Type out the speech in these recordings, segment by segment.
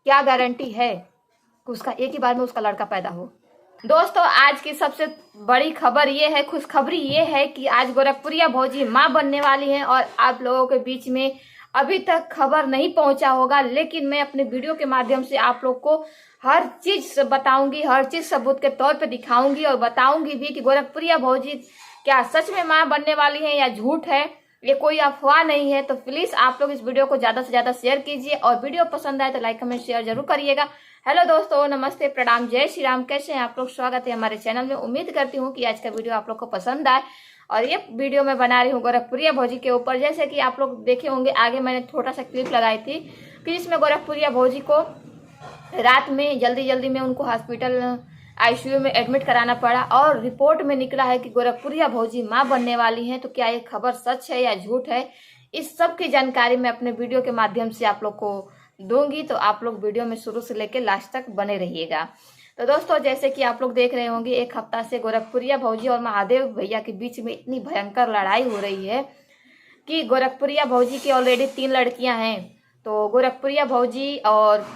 क्या गारंटी है कि उसका एक ही बार में उसका लड़का पैदा हो। दोस्तों, आज की सबसे बड़ी खबर ये है, खुशखबरी ये है कि आज गोरखपुरिया भौजी मां बनने वाली हैं और आप लोगों के बीच में अभी तक खबर नहीं पहुंचा होगा, लेकिन मैं अपने वीडियो के माध्यम से आप लोग को हर चीज बताऊंगी, हर चीज सबूत के तौर पे दिखाऊंगी और बताऊंगी भी कि गोरखपुरिया भौजी क्या सच में मां बनने वाली है या झूठ है, ये कोई अफवाह नहीं है। तो प्लीज आप लोग इस वीडियो को ज्यादा से ज्यादा शेयर कीजिए और वीडियो पसंद आए तो लाइक कमेंट शेयर जरूर करिएगा। हेलो दोस्तों, नमस्ते, प्रणाम, जय श्री राम। कैसे हैं आप लोग? स्वागत है हमारे चैनल में। उम्मीद करती हूँ कि आज का वीडियो आप लोग को पसंद आए और ये वीडियो मैं बना रही हूँ गोरखपुरिया भौजी के ऊपर। जैसे कि आप लोग देखे होंगे, आगे मैंने छोटा सा क्लिप लगाई थी कि जिसमें गोरखपुरिया भौजी को रात में जल्दी में उनको हॉस्पिटल आईसीयू में एडमिट कराना पड़ा और रिपोर्ट में निकला है कि गोरखपुरिया भौजी मां बनने वाली हैं। तो क्या ये खबर सच है या झूठ है, इस सब की जानकारी मैं अपने वीडियो के माध्यम से आप लोग को दूंगी। तो आप लोग वीडियो में शुरू से लेकर लास्ट तक बने रहिएगा। तो दोस्तों, जैसे कि आप लोग देख रहे होंगे, एक हफ्ता से गोरखपुरिया भौजी और महादेव भैया के बीच में इतनी भयंकर लड़ाई हो रही है कि गोरखपुरिया भौजी की ऑलरेडी 3 लड़कियां हैं। तो गोरखपुरिया भौजी और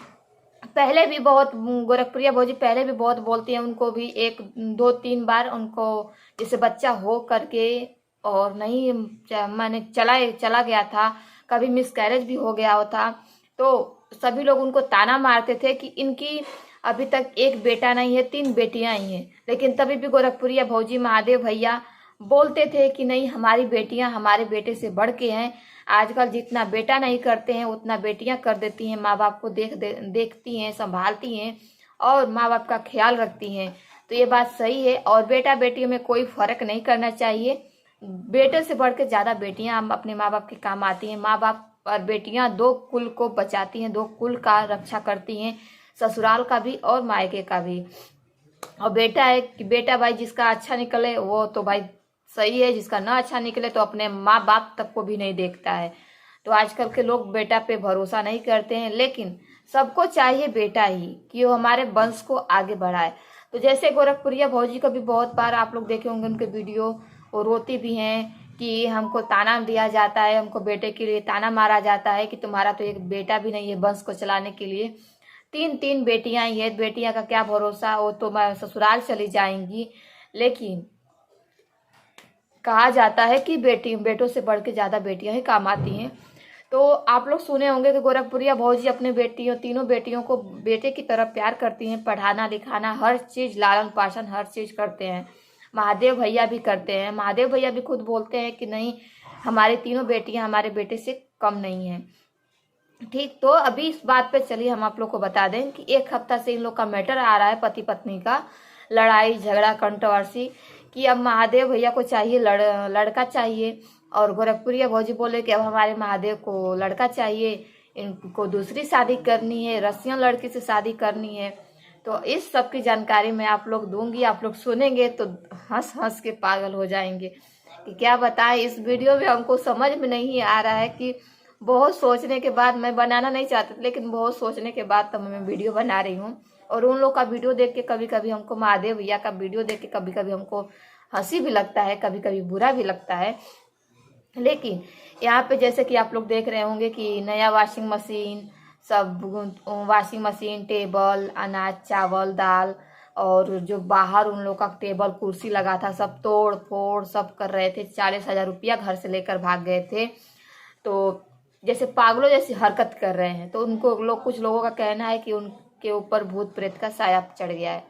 पहले भी बहुत गोरखपुरिया भौजी पहले भी बहुत बोलती हैं, उनको भी 1 2 3 बार उनको जैसे बच्चा हो करके और नहीं मैंने चला गया था, कभी मिसकैरेज भी हो गया था। तो सभी लोग उनको ताना मारते थे कि इनकी अभी तक एक बेटा नहीं है, 3 बेटियां ही हैं। लेकिन तभी भी गोरखपुरिया भौजी महादेव भैया बोलते थे कि नहीं, हमारी बेटियां हमारे बेटे से बढ़ के हैं। आजकल जितना बेटा नहीं करते हैं उतना बेटियां कर देती हैं, माँ बाप को देखती हैं, संभालती हैं और माँ बाप का ख्याल रखती हैं। तो ये बात सही है और बेटा बेटी में कोई फर्क नहीं करना चाहिए। बेटे से बढ़ के ज्यादा बेटियां अपने माँ बाप के काम आती हैं। माँ बाप और बेटियां 2 कुल को बचाती हैं, 2 कुल का रक्षा करती हैं, ससुराल का भी और मायके का भी। और बेटा है कि बेटा भाई जिसका अच्छा निकले वो तो भाई सही है, जिसका ना अच्छा निकले तो अपने माँ बाप तक को भी नहीं देखता है। तो आजकल के लोग बेटा पे भरोसा नहीं करते हैं, लेकिन सबको चाहिए बेटा ही कि वो हमारे वंश को आगे बढ़ाए। तो जैसे गोरखपुरिया भौजी को भी बहुत बार आप लोग देखे होंगे उनके वीडियो, वो रोती भी हैं कि हमको ताना दिया जाता है, हमको बेटे के लिए ताना मारा जाता है कि तुम्हारा तो एक बेटा भी नहीं है वंश को चलाने के लिए। 3 बेटियां ही है, बेटियां का क्या भरोसा, वो तो मैं ससुराल चली जाएंगी। लेकिन कहा जाता है कि बेटों से बढ़ के ज्यादा बेटियां ही काम आती हैं। तो आप लोग सुने होंगे कि गोरखपुरिया भौजी अपने तीनों बेटियों को बेटे की तरह प्यार करती हैं, पढ़ाना लिखाना हर चीज, लालन पालन हर चीज करते हैं। महादेव भैया भी करते हैं। महादेव भैया भी खुद बोलते हैं कि नहीं, हमारी तीनों बेटियां हमारे बेटे से कम नहीं है। ठीक, तो अभी इस बात पे चलिए हम आप लोग को बता दें कि 1 हफ्ता से इन लोग का मैटर आ रहा है, पति पत्नी का लड़ाई झगड़ा कंट्रोवर्सी, कि अब महादेव भैया को चाहिए लड़का चाहिए और गोरखपुरिया भौजी बोले कि अब हमारे महादेव को लड़का चाहिए, इनको दूसरी शादी करनी है, रसियन लड़की से शादी करनी है। तो इस सब की जानकारी मैं आप लोग दूंगी, आप लोग सुनेंगे तो हंस हंस के पागल हो जाएंगे कि क्या बताएं। इस वीडियो में हमको समझ में नहीं आ रहा है कि बहुत सोचने के बाद, मैं बनाना नहीं चाहती लेकिन बहुत सोचने के बाद तब मैं वीडियो बना रही हूँ। और उन लोग का वीडियो देख के कभी कभी हमको, महादेव भैया का वीडियो देख के कभी कभी हमको हंसी भी लगता है, कभी कभी बुरा भी लगता है। लेकिन यहाँ पे जैसे कि आप लोग देख रहे होंगे कि नया वॉशिंग मशीन, सब वॉशिंग मशीन, टेबल, अनाज चावल दाल और जो बाहर उन लोग का टेबल कुर्सी लगा था सब तोड़ फोड़ सब कर रहे थे। 40,000 रुपया घर से लेकर भाग गए थे। तो जैसे पागलों जैसी हरकत कर रहे हैं। तो उनको कुछ लोगों का कहना है कि उनके ऊपर भूत प्रेत का साया चढ़ गया है।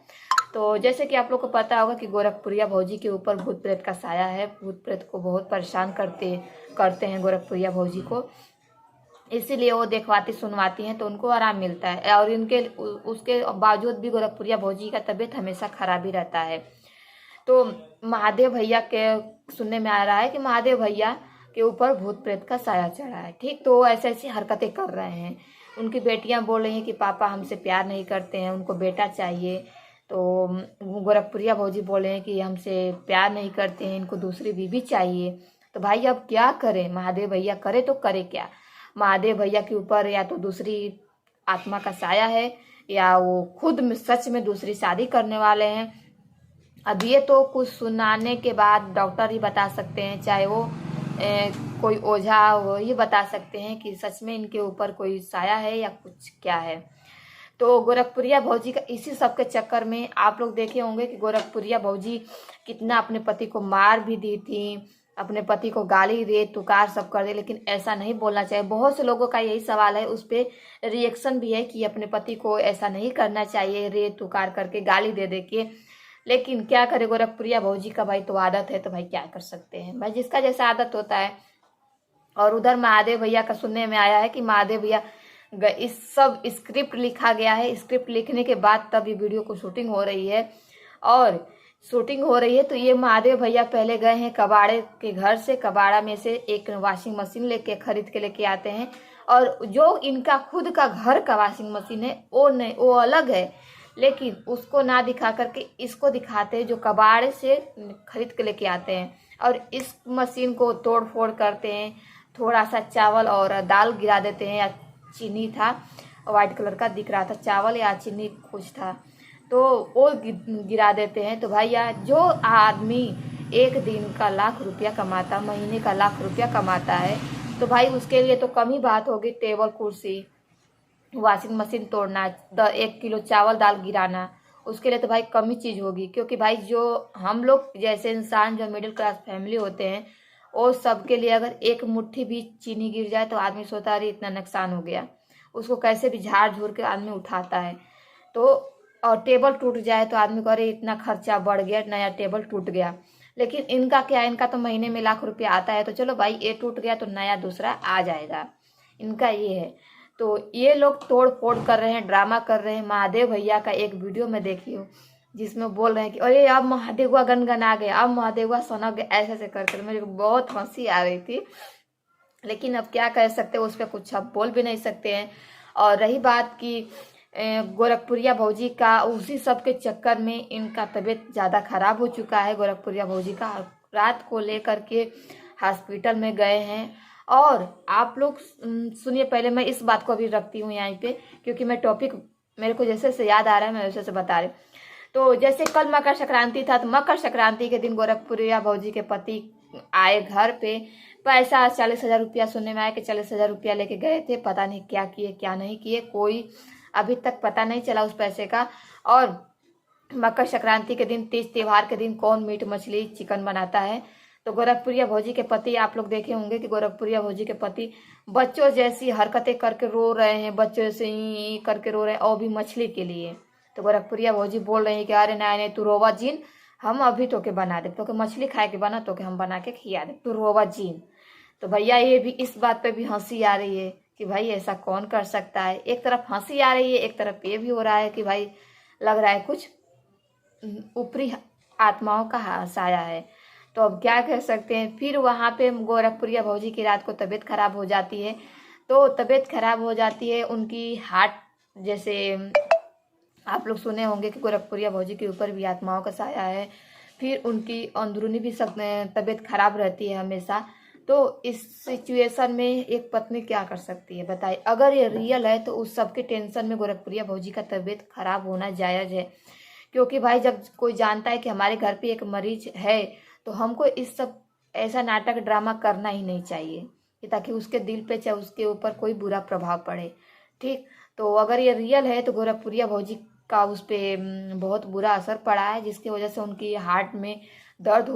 तो जैसे कि आप लोग को पता होगा कि गोरखपुरिया भौजी के ऊपर भूत प्रेत का साया है। भूत प्रेत को बहुत परेशान करते हैं गोरखपुरिया भौजी को, इसीलिए वो देखवाती सुनवाती हैं तो उनको आराम मिलता है। और उसके बावजूद भी गोरखपुरिया भौजी का तबीयत हमेशा खराब ही रहता है। तो महादेव भैया के सुनने में आ रहा है कि महादेव भैया के ऊपर भूत प्रेत का साया चढ़ा है। ठीक, तो ऐसे ऐसी हरकतें कर रहे हैं। उनकी बेटियां बोल रही हैं कि पापा हमसे प्यार नहीं करते हैं, उनको बेटा चाहिए। तो गोरखपुरिया भौजी बोले हैं कि हमसे प्यार नहीं करते हैं, इनको दूसरी बीवी चाहिए। तो भाई अब क्या करें, महादेव भैया करे तो करे क्या। महादेव भैया के ऊपर या तो दूसरी आत्मा का साया है या वो खुद में सच में दूसरी शादी करने वाले हैं। अब ये तो कुछ सुनाने के बाद डॉक्टर ही बता सकते हैं, चाहे वो कोई ओझा वो ही बता सकते हैं कि सच में इनके ऊपर कोई साया है या कुछ क्या है। तो गोरखपुरिया भौजी का इसी सब के चक्कर में आप लोग देखे होंगे कि गोरखपुरिया भौजी कितना अपने पति को मार भी दी थी, अपने पति को गाली दे तुकार सब कर दे, लेकिन ऐसा नहीं बोलना चाहिए। बहुत से लोगों का यही सवाल है, उस पर रिएक्शन भी है कि अपने पति को ऐसा नहीं करना चाहिए, रे तुकार करके गाली दे दे के। लेकिन क्या करे, गोरखपुरिया भौजी का भाई तो आदत है, तो भाई क्या कर सकते हैं भाई, जिसका जैसा आदत होता है। और उधर महादेव भैया का सुनने में आया है कि महादेव भैया इस सब स्क्रिप्ट लिखा गया है, स्क्रिप्ट लिखने के बाद तब ये वीडियो को शूटिंग हो रही है। और शूटिंग हो रही है तो ये महादेव भैया पहले गए हैं कबाड़े के घर से, कबाड़ा में से एक वॉशिंग मशीन लेके खरीद के लेके आते हैं। और जो इनका खुद का घर का वॉशिंग मशीन है वो नहीं, वो अलग है, लेकिन उसको ना दिखा करके इसको दिखाते हैं जो कबाड़े से खरीद के लेके आते हैं। और इस मशीन को तोड़ फोड़ करते हैं, थोड़ा सा चावल और दाल गिरा देते हैं, या चीनी था वाइट कलर का दिख रहा था, चावल या चीनी कुछ था, तो वो गिरा देते हैं। तो भैया जो आदमी एक दिन का लाख रुपया कमाता, महीने का लाख रुपया कमाता है, तो भाई उसके लिए तो कम ही बात होगी टेबल कुर्सी वॉशिंग मशीन तोड़ना, 1 किलो चावल दाल गिराना, उसके लिए तो भाई कम ही चीज़ होगी। क्योंकि भाई जो हम लोग जैसे इंसान जो मिडिल क्लास फैमिली होते हैं, वो सबके लिए अगर एक मुट्ठी भी चीनी गिर जाए तो आदमी सोचता है इतना नुकसान हो गया, उसको कैसे भी झाड़ झूर के आदमी उठाता है। तो और टेबल टूट जाए तो आदमी को अरे इतना खर्चा बढ़ गया, नया टेबल टूट गया। लेकिन इनका क्या है, इनका तो महीने में लाख रुपया आता है, तो चलो भाई ये टूट गया तो नया दूसरा आ जाएगा, इनका ये है। तो ये लोग तोड़ फोड़ कर रहे हैं, ड्रामा कर रहे हैं। महादेव भैया का एक वीडियो में देखी हूँ जिसमें बोल रहे हैं कि अरे अब महादेवा गनगन आ गया, अब महादेवा सनक गया, ऐसे ऐसे करके मुझे बहुत हंसी आ रही थी। लेकिन अब क्या कह सकते हैं, उस पर कुछ अब बोल भी नहीं सकते हैं। और रही बात कि गोरखपुरिया भौजी का, उसी सब के चक्कर में इनका तबीयत ज़्यादा खराब हो चुका है। गोरखपुरिया भौजी का रात को लेकर के हॉस्पिटल में गए हैं। और आप लोग सुनिए, पहले मैं इस बात को अभी रखती हूँ यहाँ पे, क्योंकि मैं टॉपिक मेरे को जैसे से याद आ रहा है मैं वैसे से बता रही। तो जैसे कल मकर संक्रांति था, तो मकर संक्रांति के दिन गोरखपुरिया भौजी के पति आए घर पे, पैसा 40,000 रुपया सुनने में आया कि 40,000 रुपया लेके गए थे, पता नहीं क्या किए क्या नहीं किए, कोई अभी तक पता नहीं चला उस पैसे का। और मकर संक्रांति के दिन, तीज त्योहार के दिन कौन मीट मछली चिकन बनाता है। तो गोरखपुरिया भौजी के पति, आप लोग देखे होंगे कि गोरखपुरिया भौजी के पति बच्चों जैसी हरकतें करके रो रहे हैं, बच्चों से ही करके रो रहे हैं, और भी मछली के लिए। तो गोरखपुरिया भौजी बोल रही है कि अरे नहीं तू रोवा जीन, हम अभी तो के बना दे, तो के मछली खाए के बना, तो के हम बना के खिया दे, तू रोवा जीन। तो भैया ये भी इस बात पे भी हंसी आ रही है कि भाई ऐसा कौन कर सकता है। एक तरफ हंसी आ रही है, एक तरफ ये भी हो रहा है कि भाई लग रहा है कुछ ऊपरी आत्माओं का साया है। तो अब क्या कह सकते हैं। फिर वहाँ पे गोरखपुरिया भौजी की रात को तबीयत खराब हो जाती है। तो तबीयत खराब हो जाती है उनकी, हार्ट, जैसे आप लोग सुने होंगे कि गोरखपुरिया भौजी के ऊपर भी आत्माओं का साया है। फिर उनकी अंदरूनी भी तबीयत खराब रहती है हमेशा। तो इस सिचुएशन में एक पत्नी क्या कर सकती है बताइए। अगर ये रियल है तो उस सब के टेंशन में गोरखपुरिया भौजी का तबीयत खराब होना जायज़ है। क्योंकि भाई जब कोई जानता है कि हमारे घर पे एक मरीज है, तो हमको इस सब ऐसा नाटक ड्रामा करना ही नहीं चाहिए, ताकि उसके दिल पे चाहे उसके ऊपर कोई बुरा प्रभाव पड़े। ठीक, तो अगर ये रियल है तो गोरखपुरिया भौजी का उस पर बहुत बुरा असर पड़ा है, जिसकी वजह से उनकी हार्ट में दर्द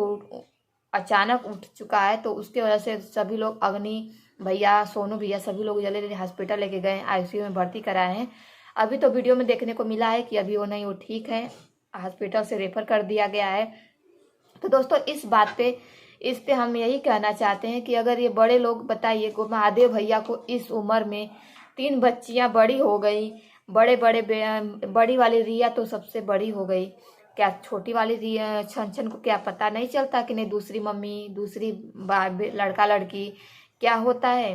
अचानक उठ चुका है। तो उसके वजह से सभी लोग, अग्नि भैया, सोनू भैया, सभी लोग जल्दी हॉस्पिटल लेके गए, आईसीयू में भर्ती कराए हैं। अभी तो वीडियो में देखने को मिला है कि अभी वो नहीं, वो ठीक है, हॉस्पिटल से रेफर कर दिया गया है। तो दोस्तों इस पे हम यही कहना चाहते हैं कि अगर ये बड़े लोग, बताइए को महादेव भैया को इस उम्र में 3 बच्चियां बड़ी हो गई, बड़ी वाली रिया तो सबसे बड़ी हो गई, क्या छोटी वाली रिया छन को क्या पता नहीं चलता कि नहीं दूसरी मम्मी, दूसरी लड़का लड़की क्या होता है।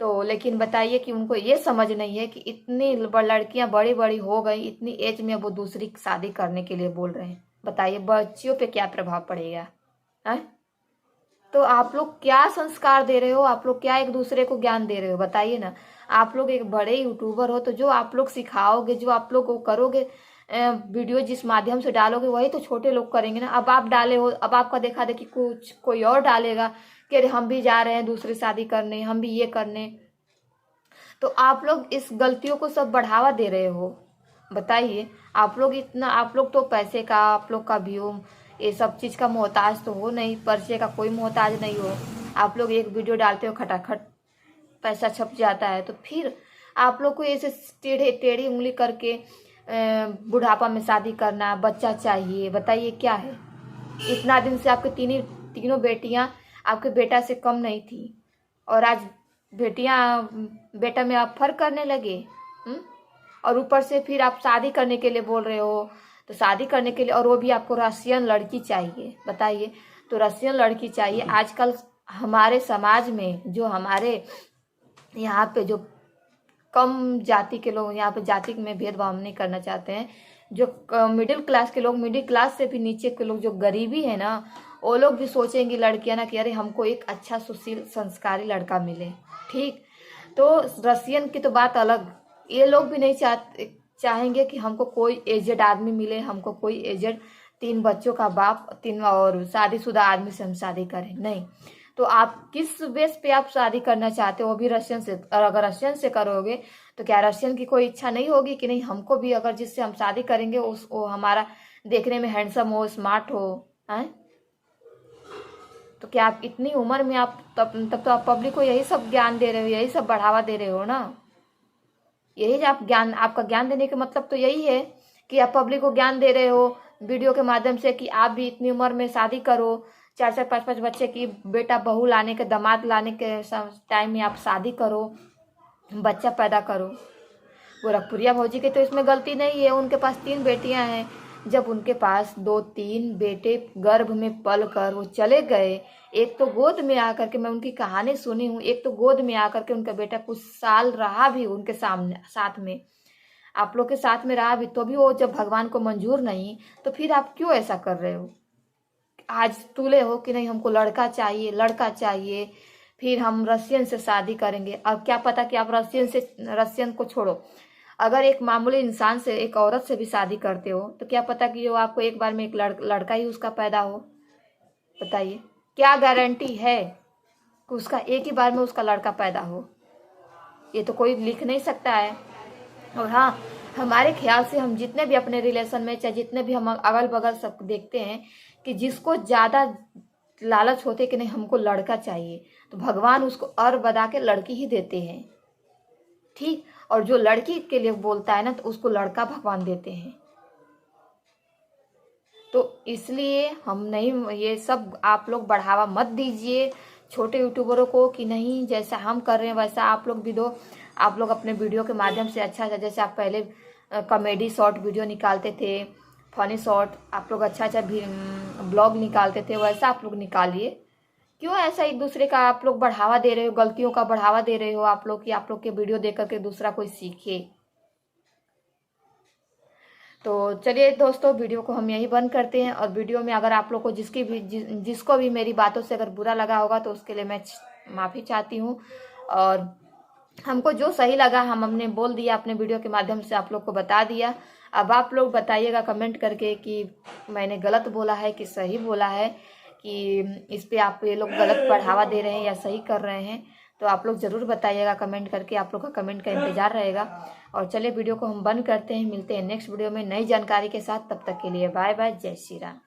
तो लेकिन बताइए कि उनको ये समझ नहीं है कि इतनी लड़कियां बड़ी बड़ी हो गई, इतनी एज में वो दूसरी शादी करने के लिए बोल रहे हैं। बताइए बच्चियों पे क्या प्रभाव पड़ेगा है? तो आप लोग क्या संस्कार दे रहे हो, आप लोग क्या एक दूसरे को ज्ञान दे रहे हो बताइए ना। आप लोग एक बड़े यूट्यूबर हो, तो जो आप लोग सिखाओगे, जो आप लोग करोगे, वीडियो जिस माध्यम से डालोगे वही तो छोटे लोग करेंगे ना। अब आप डाले हो, अब आपका देखा देखी कुछ कोई और डालेगा कि अरे हम भी जा रहे हैं दूसरी शादी करने, हम भी ये करने। तो आप लोग इस गलतियों को सब बढ़ावा दे रहे हो। बताइए। आप लोग तो पैसे का, आप लोग का व्यू, ये सब चीज़ का मोहताज तो हो नहीं, परिचय का कोई मोहताज नहीं हो। आप लोग एक वीडियो डालते हो, खटाखट पैसा छप जाता है। तो फिर आप लोग को ऐसे टेढ़ी उंगली करके बुढ़ापा में शादी करना, बच्चा चाहिए, बताइए क्या है। इतना दिन से आपके तीनों बेटियां आपके बेटा से कम नहीं थी, और आज बेटा में आप फर्क करने लगे। और ऊपर से फिर आप शादी करने के लिए बोल रहे हो। तो शादी करने के लिए, और वो भी आपको रशियन लड़की चाहिए, बताइए। तो रशियन लड़की चाहिए। आजकल हमारे समाज में, जो हमारे यहाँ पे जो कम जाति के लोग, यहाँ पे जाति में भेदभाव नहीं करना चाहते हैं, जो मिडिल क्लास के लोग, मिडिल क्लास से भी नीचे के लोग, जो गरीबी है ना, वो लोग भी सोचेंगी लड़कियां ना कि अरे हमको एक अच्छा सुशील संस्कारी लड़का मिले। ठीक, तो रसियन की तो बात अलग। ये लोग भी नहीं चाहेंगे कि हमको कोई एजेड आदमी मिले, हमको कोई एजेड 3 बच्चों का बाप, 3 और शादीशुदा आदमी से हम शादी करें, नहीं। तो आप किस बेस पे आप शादी करना चाहते हो, वो भी रशियन से। और अगर रशियन से करोगे तो क्या रशियन की कोई इच्छा नहीं होगी कि नहीं हमको भी, अगर जिससे हम शादी करेंगे वो हमारा देखने में हैंडसम हो, स्मार्ट हो, हैं? तो क्या आप इतनी उम्र में आप तब तो आप पब्लिक को यही सब ज्ञान दे रहे हो, यही सब बढ़ावा दे रहे हो ना। यही आप ज्ञान, आपका ज्ञान देने का मतलब तो यही है कि आप पब्लिक को ज्ञान दे रहे हो वीडियो के माध्यम से, कि आप भी इतनी उम्र में शादी करो, 4-4, 5-5 बच्चे की, बेटा बहू लाने के, दामाद लाने के टाइम में आप शादी करो, बच्चा पैदा करो। गोरखपुरिया भौजी की तो इसमें गलती नहीं है, उनके पास 3 बेटियां हैं। जब उनके पास 2-3 बेटे गर्भ में पल कर वो चले गए, एक तो गोद में आकर के, मैं उनकी कहानी सुनी हूँ, एक तो गोद में आकर के उनका बेटा कुछ साल रहा भी उनके साथ में, आप लोग के साथ में रहा भी, तो भी वो जब भगवान को मंजूर नहीं, तो फिर आप क्यों ऐसा कर रहे हो? आज तुले हो कि नहीं हमको लड़का चाहिए, फिर हम रशियन से शादी करेंगे। और क्या पता कि आप रशियन को छोड़ो, अगर एक मामूली इंसान से, एक औरत से भी शादी करते हो, तो क्या पता कि वो आपको एक बार में एक लड़का ही उसका पैदा हो। बताइए, क्या गारंटी है कि उसका एक ही बार में उसका लड़का पैदा हो? ये तो कोई लिख नहीं सकता है। और हाँ, हमारे ख्याल से हम जितने भी अपने रिलेशन में, चाहे जितने भी हम अगल बगल सब देखते हैं, कि जिसको ज़्यादा लालच होते कि नहीं हमको लड़का चाहिए, तो भगवान उसको और बदा के लड़की ही देते हैं। ठीक, और जो लड़की के लिए बोलता है ना, तो उसको लड़का भगवान देते हैं। तो इसलिए हम नहीं, ये सब आप लोग बढ़ावा मत दीजिए छोटे यूट्यूबरों को, कि नहीं जैसा हम कर रहे हैं वैसा आप लोग भी दो। आप लोग अपने वीडियो के माध्यम से अच्छा, जैसे आप पहले कॉमेडी शॉर्ट वीडियो निकालते थे, फनी शॉर्ट, आप लोग अच्छा ब्लॉग निकालते थे, वैसा आप लोग निकालिए। क्यों ऐसा एक दूसरे का आप लोग बढ़ावा दे रहे हो, गलतियों का बढ़ावा दे रहे हो आप लोग, कि आप लोग के वीडियो देख करके दूसरा कोई सीखे। तो चलिए दोस्तों, वीडियो को हम यही बंद करते हैं। और वीडियो में अगर आप लोग को जिसको भी मेरी बातों से अगर बुरा लगा होगा, तो उसके लिए मैं माफ़ी चाहती हूँ। और हमको जो सही लगा हमने बोल दिया, अपने वीडियो के माध्यम से आप लोग को बता दिया। अब आप लोग बताइएगा कमेंट करके कि मैंने गलत बोला है कि सही बोला है, कि इस पे आप ये लोग गलत बढ़ावा दे रहे हैं या सही कर रहे हैं। तो आप लोग ज़रूर बताइएगा कमेंट करके, आप लोग का कमेंट का इंतज़ार रहेगा। और चलिए वीडियो को हम बंद करते हैं, मिलते हैं नेक्स्ट वीडियो में नई जानकारी के साथ। तब तक के लिए बाय बाय, जय श्री राम।